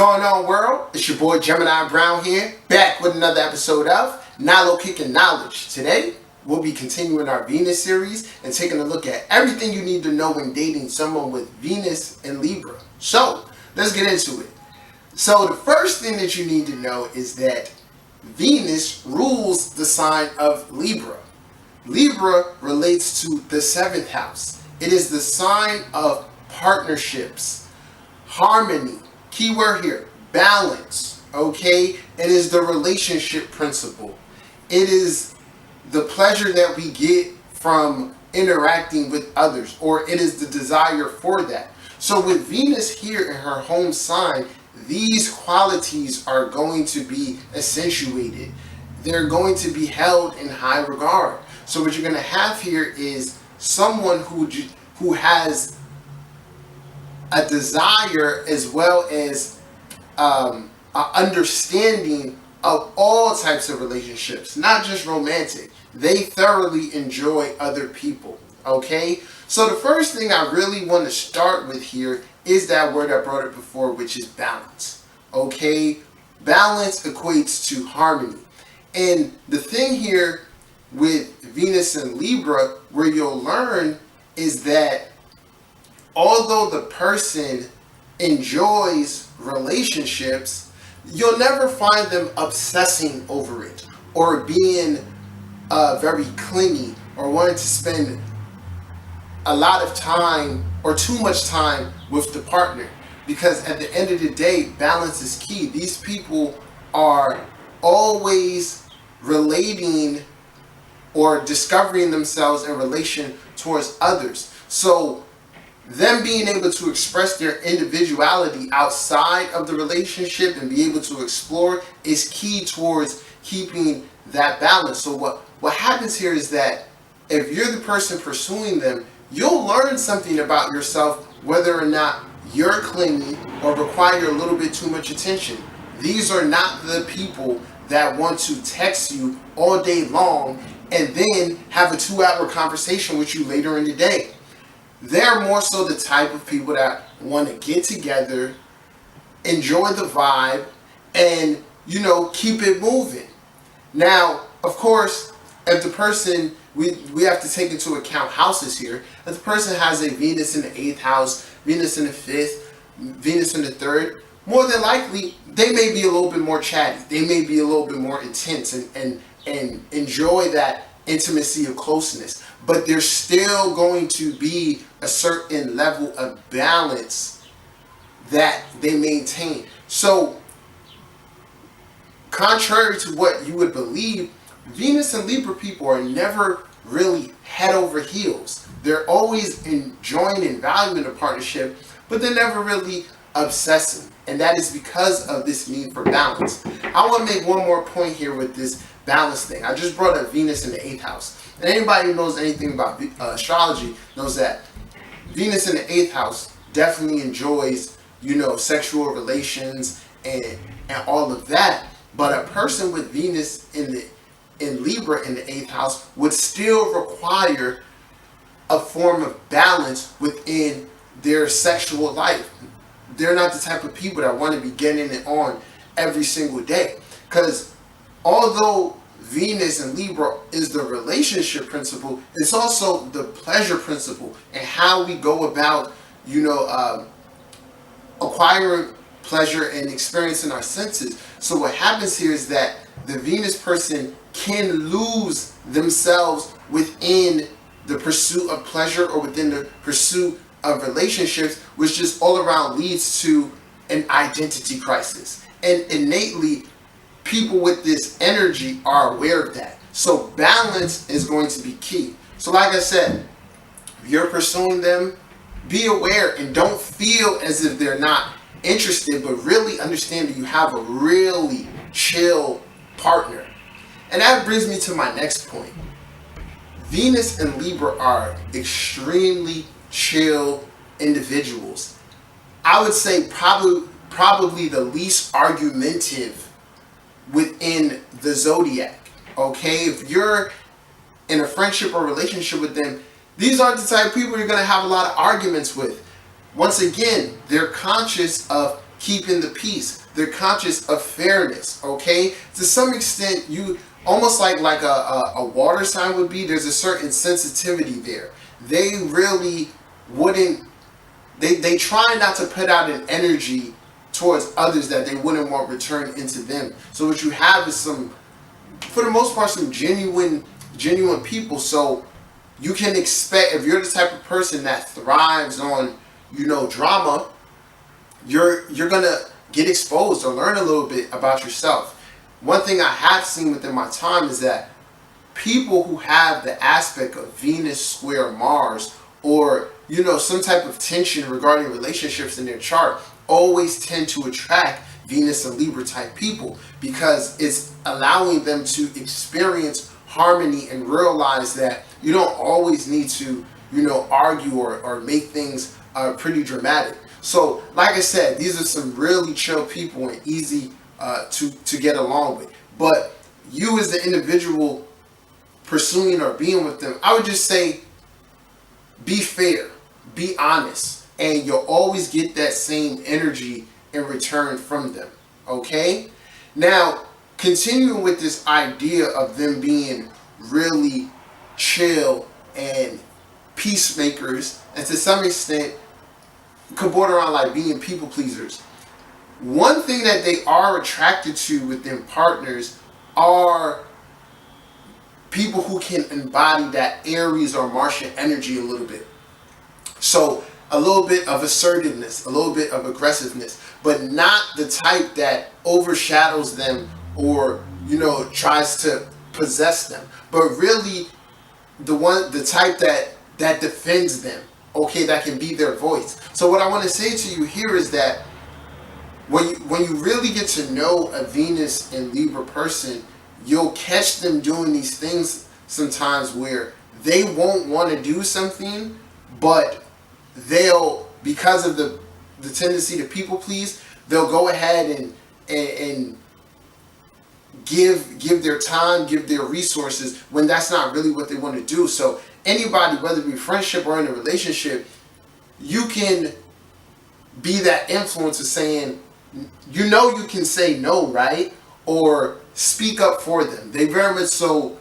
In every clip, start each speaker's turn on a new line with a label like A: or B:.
A: going on, world? It's your boy Gemini Brown here, back with another episode of Nilo Kicking Knowledge. Today, we'll be continuing our Venus series and taking a look at everything you need to know when dating someone with Venus in Libra. So, let's get into it. So, the first thing that you need to know is that Venus rules the sign of Libra. Libra relates to the 7th house. It is the sign of partnerships, harmony. Key word here, balance, okay? It is the relationship principle. It is the pleasure that we get from interacting with others, or it is the desire for that. So with Venus here in her home sign, these qualities are going to be accentuated. They're going to be held in high regard. So what you're going to have here is someone who has a desire as well as an understanding of all types of relationships, not just romantic. They thoroughly enjoy other people, okay? So the first thing I really want to start with here is that word I brought up before, which is balance, okay? Balance equates to harmony. And the thing here with Venus and Libra, where you'll learn is that although the person enjoys relationships, you'll never find them obsessing over it or being very clingy or wanting to spend a lot of time or too much time with the partner. Because at the end of the day, balance is key. These people are always relating or discovering themselves in relation towards others. So them being able to express their individuality outside of the relationship and be able to explore is key towards keeping that balance. So what happens here is that if you're the person pursuing them, you'll learn something about yourself, whether or not you're clingy or require a little bit too much attention. These are not the people that want to text you all day long and then have a 2-hour conversation with you later in the day. They're more so the type of people that want to get together, enjoy the vibe, and, keep it moving. Now, of course, if the person, we have to take into account houses here. If the person has a Venus in the 8th house, Venus in the 5th, Venus in the 3rd, more than likely, they may be a little bit more chatty. They may be a little bit more intense and enjoy that intimacy of closeness. But there's still going to be a certain level of balance that they maintain. So, contrary to what you would believe, Venus and Libra people are never really head over heels. They're always enjoying and valuing a partnership, but they're never really obsessing. And that is because of this need for balance. I want to make one more point here with this balance thing. I just brought up Venus in the 8th house. And anybody who knows anything about astrology knows that Venus in the 8th house definitely enjoys, sexual relations and all of that. But a person with Venus in Libra in the 8th house would still require a form of balance within their sexual life. They're not the type of people that want to be getting it on every single day. Because although Venus and Libra is the relationship principle, it's also the pleasure principle and how we go about, acquiring pleasure and experiencing our senses. So what happens here is that the Venus person can lose themselves within the pursuit of pleasure or within the pursuit of relationships, which just all around leads to an identity crisis. And innately, people with this energy are aware of that. So balance is going to be key. So like I said, if you're pursuing them, be aware and don't feel as if they're not interested, but really understand that you have a really chill partner. And that brings me to my next point. Venus and Libra are extremely chill individuals. I would say probably the least argumentative within the zodiac. Okay, if you're in a friendship or relationship with them, these aren't the type of people you're going to have a lot of arguments with. Once again, they're conscious of keeping the peace. They're conscious of fairness, okay? To some extent, you almost like a water sign would be, there's a certain sensitivity there. They really wouldn't, they try not to put out an energy towards others that they wouldn't want returned into them. So what you have is some, for the most part, some genuine people. So you can expect, if you're the type of person that thrives on, you know, drama, you're gonna get exposed or learn a little bit about yourself. One thing I have seen within my time is that people who have the aspect of Venus square Mars, or, you know, some type of tension regarding relationships in their chart, always tend to attract Venus and Libra type people, because it's allowing them to experience harmony and realize that you don't always need to, you know, argue or make things pretty dramatic. So like I said, these are some really chill people and easy to get along with. But you as the individual pursuing or being with them, I would just say be fair, be honest, and you'll always get that same energy in return from them, okay? Now, continuing with this idea of them being really chill and peacemakers, and to some extent could border on like being people pleasers. One thing that they are attracted to within partners are people who can embody that Aries or Martian energy a little bit. So a little bit of assertiveness, a little bit of aggressiveness, but not the type that overshadows them or, you know, tries to possess them, but really the type that defends them, okay, that can be their voice. So what I want to say to you here is that when you really get to know a Venus and Libra person, you'll catch them doing these things sometimes where they won't want to do something, but they'll, because of the tendency to people please, they'll go ahead and give their time, give their resources when that's not really what they want to do. So anybody, whether it be friendship or in a relationship, you can be that influence of saying, you know, you can say no, right? Or speak up for them. They very much so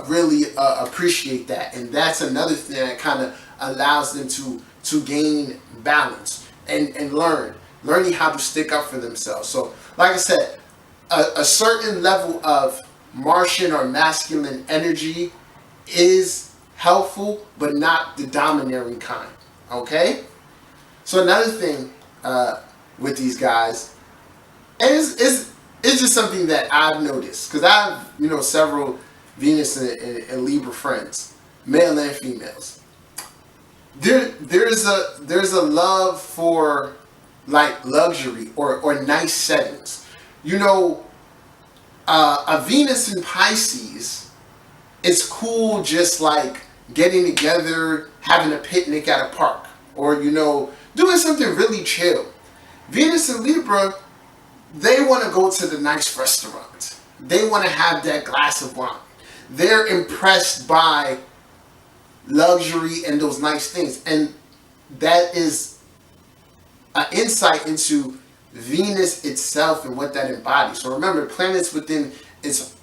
A: really appreciate that. And that's another thing that kind of allows them to gain balance and learning how to stick up for themselves. So like I said, a certain level of Martian or masculine energy is helpful, but not the domineering kind, okay? So another thing with these guys, and it's just something that I've noticed, because I have, you know, several Venus and Libra friends, male and females. There's a love for like luxury or nice settings. You know, a Venus in Pisces, it's cool just like getting together, having a picnic at a park, or, you know, doing something really chill. Venus and Libra, they want to go to the nice restaurant. They want to have that glass of wine. They're impressed by luxury and those nice things. And that is an insight into Venus itself and what that embodies. So remember, planets within its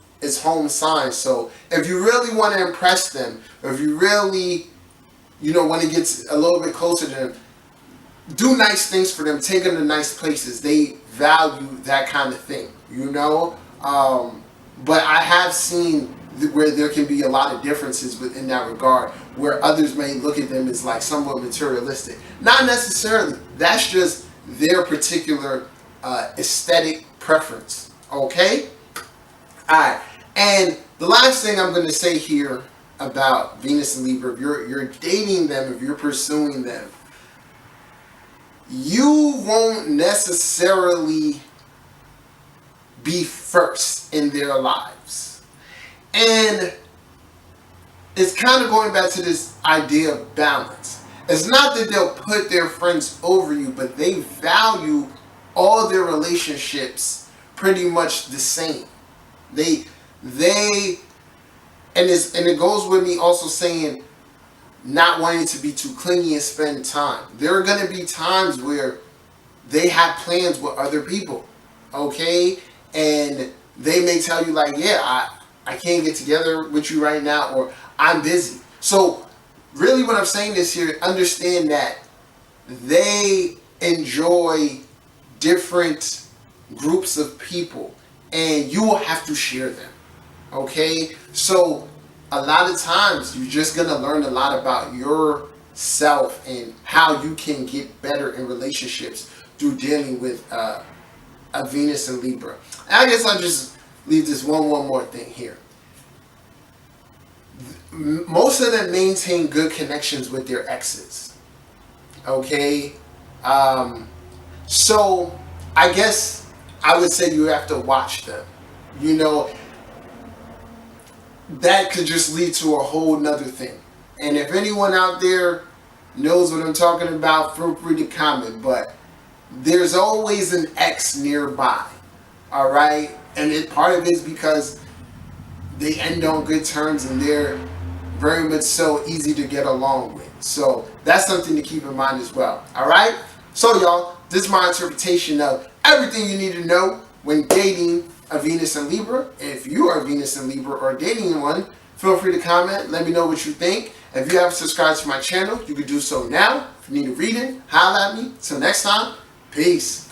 A: home sign. So if you really want to impress them, or if you really, you know, want to get a little bit closer to them, do nice things for them, take them to nice places. They value that kind of thing, you know. But I have seen where there can be a lot of differences within that regard, where others may look at them as like somewhat materialistic. Not necessarily. That's just their particular aesthetic preference. Okay? Alright. And the last thing I'm going to say here about Venus and Libra, if you're dating them, if you're pursuing them, you won't necessarily be first in their lives. And it's kind of going back to this idea of balance. It's not that they'll put their friends over you, but they value all their relationships pretty much the same. And it goes with me also saying not wanting to be too clingy and spend time. There are going to be times where they have plans with other people, okay? And they may tell you like, yeah, I can't get together with you right now, or I'm busy. So really what I'm saying is here, understand that they enjoy different groups of people and you will have to share them, okay? So a lot of times you're just going to learn a lot about yourself and how you can get better in relationships through dealing with a Venus in Libra. And I guess I'll just leave this one more thing here. Most of them maintain good connections with their exes, okay? So I guess I would say you have to watch them. You know, that could just lead to a whole nother thing. And if anyone out there knows what I'm talking about, feel free to comment. But there's always an ex nearby, all right? And part of it is because they end on good terms and they're very much so easy to get along with. So that's something to keep in mind as well, all right? So y'all, this is my interpretation of everything you need to know when dating a Venus in Libra. If you are a Venus in Libra or dating one, feel free to comment. Let me know what you think. If you haven't subscribed to my channel, you can do so now. If you need a reading, holla at me. Till next time, peace.